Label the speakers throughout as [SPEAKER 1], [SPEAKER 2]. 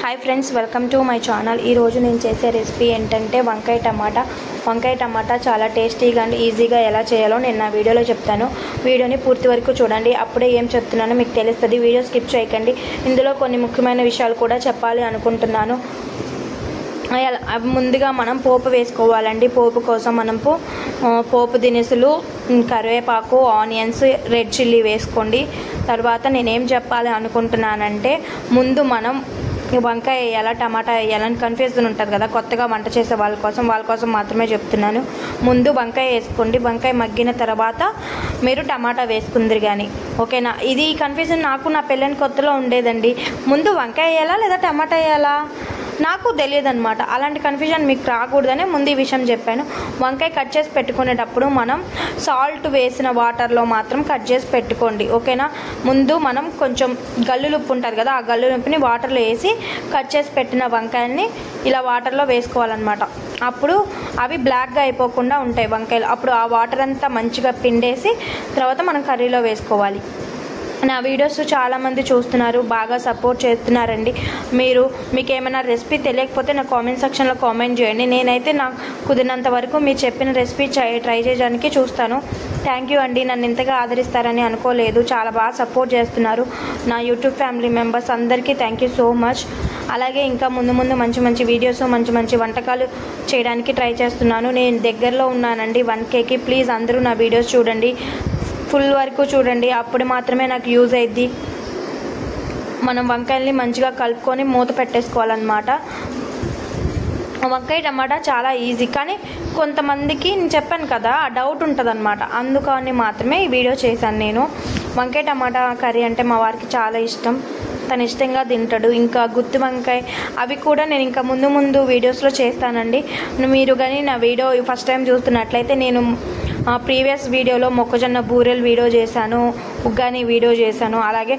[SPEAKER 1] Hi friends, welcome to my channel. ఈరోజు నేను చేసే రెసిపీ ఏంటంటే వంకాయ టమాటా చాలా టేస్టీగా అండ్ ఈజీగా ఎలా చేయాలో నేను నా వీడియోలో చెప్తాను. వీడియోని పూర్తి వరకు చూడండి, అప్పుడే ఏం చెప్తున్నానో మీకు తెలుస్తుంది. వీడియో స్కిప్ చేయకండి. ఇందులో కొన్ని ముఖ్యమైన విషయాలు కూడా చెప్పాలి అనుకుంటున్నాను. ముందుగా మనం పోపు వేసుకోవాలండి. పోపు కోసం మనం పోపు దినుసులు, కరివేపాకు, ఆనియన్స్, రెడ్ చిల్లీ వేసుకోండి. తర్వాత నేనేం చెప్పాలి అనుకుంటున్నానంటే, ముందు మనం వంకాయ వేయాలా టమాటా వేయాలని కన్ఫ్యూజన్ ఉంటుంది కదా, కొత్తగా వంట చేసే వాళ్ళ కోసం మాత్రమే చెప్తున్నాను. ముందు వంకాయ వేసుకోండి. వంకాయ మగ్గిన తర్వాత మీరు టమాటా వేసుకుందరు కానీ, ఓకేనా? ఇది కన్ఫ్యూజన్ నాకు నా పెళ్ళైన కొత్తలో ఉండేదండి. ముందు వంకాయ వేయాలా లేదా టమాటా వేయాలా నాకు తెలియదు అనమాట. అలాంటి కన్ఫ్యూజన్ మీకు రాకూడదనే ముందు ఈ విషయం చెప్పాను. వంకాయ కట్ చేసి పెట్టుకునేటప్పుడు మనం సాల్ట్ వేసిన వాటర్లో మాత్రం కట్ చేసి పెట్టుకోండి, ఓకేనా? ముందు మనం కొంచెం గల్లులుప్పు ఉంటుంది కదా, ఆ గల్లులుప్పుని వాటర్లో వేసి కట్ చేసి పెట్టిన వంకాయల్ని ఇలా వాటర్లో వేసుకోవాలన్నమాట. అప్పుడు అవి బ్లాక్గా అయిపోకుండా ఉంటాయి వంకాయలు. అప్పుడు ఆ వాటర్ అంతా మంచిగా పిండేసి తర్వాత మనం కర్రీలో వేసుకోవాలి. నా వీడియోస్ చాలామంది చూస్తున్నారు, బాగా సపోర్ట్ చేస్తున్నారండి. మీకు ఏమైనా రెసిపీ తెలియకపోతే నా కామెంట్ సెక్షన్లో కామెంట్ చేయండి. నేనైతే నాకు కుదిరినంత వరకు మీరు చెప్పిన రెసిపీ ట్రై చేయడానికి చూస్తాను. థ్యాంక్ యూ అండి. నన్ను ఇంతగా ఆదరిస్తారని అనుకోలేదు. చాలా బాగా సపోర్ట్ చేస్తున్నారు నా యూట్యూబ్ ఫ్యామిలీ మెంబర్స్ అందరికీ. Thank you so much. అలాగే ఇంకా ముందు మంచి వీడియోస్, మంచి వంటకాలు చేయడానికి ట్రై చేస్తున్నాను. నేను దగ్గరలో ఉన్నానండి 1Kకి. ప్లీజ్ అందరూ నా వీడియోస్ చూడండి, ఫుల్ వరకు చూడండి, అప్పుడు మాత్రమే నాకు యూజ్ అయ్యిద్ది. మనం వంకాయల్ని మంచిగా కలుపుకొని మూత పెట్టేసుకోవాలన్నమాట. వంకాయ టమాటా చాలా ఈజీ, కానీ కొంతమందికి నేను చెప్పాను కదా డౌట్ ఉంటుంది అనమాట. అందుకని మాత్రమే ఈ వీడియో చేశాను నేను. వంకాయ టమాటా కర్రీ అంటే మా వారికి చాలా ఇష్టం, తను ఇష్టంగా తింటాడు. ఇంకా గుత్తి వంకాయ అవి కూడా నేను ఇంకా ముందు వీడియోస్లో చేస్తానండి. మీరు కానీ నా వీడియో ఫస్ట్ టైం చూస్తున్నట్లయితే, నేను ప్రీవియస్ వీడియోలో మొక్కజొన్న బూరెలు వీడియో చేశాను, ఉగ్గాని వీడియో చేశాను, అలాగే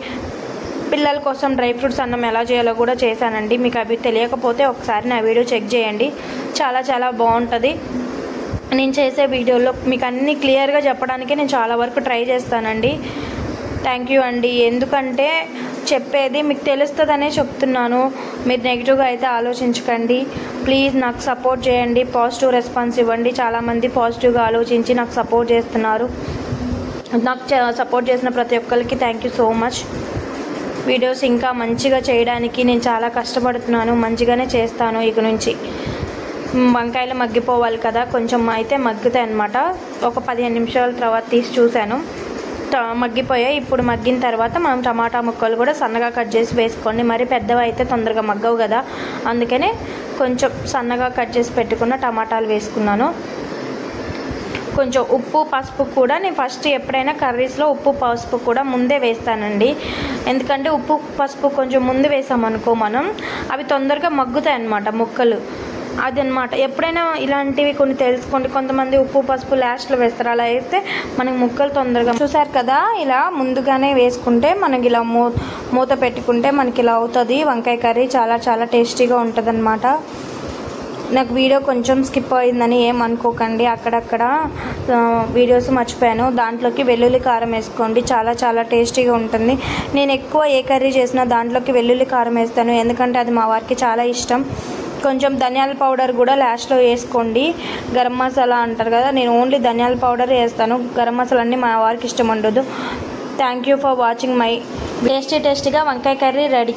[SPEAKER 1] పిల్లల కోసం డ్రై ఫ్రూట్స్ అన్నం ఎలా చేయాలో కూడా చేశానండి. మీకు అవి తెలియకపోతే ఒకసారి నా వీడియో చెక్ చేయండి, చాలా బాగుంటుంది. నేను చేసే వీడియోలో మీకు అన్నీ క్లియర్గా చెప్పడానికి నేను చాలా వరకు ట్రై చేస్తానండి. థ్యాంక్ యూ అండి. ఎందుకంటే చెప్పేది మీకు తెలుస్తుందనే చెప్తున్నాను. మీరు నెగిటివ్గా అయితే ఆలోచించకండి. ప్లీజ్ నాకు సపోర్ట్ చేయండి, పాజిటివ్ రెస్పాన్స్ ఇవ్వండి. చాలామంది పాజిటివ్గా ఆలోచించి నాకు సపోర్ట్ చేస్తున్నారు. నాకు సపోర్ట్ చేసిన ప్రతి ఒక్కరికి thank you so much. Videos ఇంకా మంచిగా చేయడానికి నేను చాలా కష్టపడుతున్నాను, మంచిగానే చేస్తాను ఇక నుంచి. వంకాయలు మగ్గిపోవాలి కదా, కొంచెం అయితే మగ్గుతాయి అన్నమాట. ఒక 15 నిమిషాల తర్వాత తీసి చూశాను, మగ్గిపోయాయి. ఇప్పుడు మగ్గిన తర్వాత మనం టమాటా ముక్కలు కూడా సన్నగా కట్ చేసి వేసుకోండి. మరి పెద్దవి అయితే తొందరగా మగ్గవు కదా, అందుకనే కొంచెం సన్నగా కట్ చేసి పెట్టుకున్న టమాటాలు వేసుకున్నాను. కొంచెం ఉప్పు పసుపు కూడా నేను ఫస్ట్ ఎప్పుడైనా కర్రీస్లో ఉప్పు పసుపు కూడా ముందే వేస్తానండి. ఎందుకంటే ఉప్పు పసుపు కొంచెం ముందు వేసామనుకో మనం, అవి తొందరగా మగ్గుతాయి అన్నమాట ముక్కలు. అదనమాట. ఎప్పుడైనా ఇలాంటివి కొన్ని తెలుసుకోండి. కొంతమంది ఉప్పు పసుపు లాస్ట్లో వేస్తారు, అలా వేస్తే మనకి ముక్కలు తొందరగా. చూసారు కదా, ఇలా ముందుగానే వేసుకుంటే మనకి ఇలా మూత పెట్టుకుంటే మనకి ఇలా అవుతుంది వంకాయ కర్రీ. చాలా టేస్టీగా ఉంటుంది అనమాట. నాకు వీడియో కొంచెం స్కిప్ అయిందని ఏం అనుకోకండి, అక్కడక్కడ వీడియోస్ మర్చిపోయాను. దాంట్లోకి వెల్లుల్లి కారం వేసుకోండి, చాలా టేస్టీగా ఉంటుంది. నేను ఎక్కువ ఏ కర్రీ చేసినా దాంట్లోకి వెల్లుల్లి కారం వేస్తాను, ఎందుకంటే అది మా వారికి చాలా ఇష్టం. కొంచెం ధనియాల పౌడర్ కూడా లాస్ట్లో వేసుకోండి. గరం మసాలా అంటారు కదా, నేను ఓన్లీ ధనియాల పౌడర్ వేస్తాను. గరం మసాలా అన్నీ మా వారికి ఇష్టం ఉండదు. Thank you for watching my టేస్టీగా వంకాయ కర్రీ రెడీ.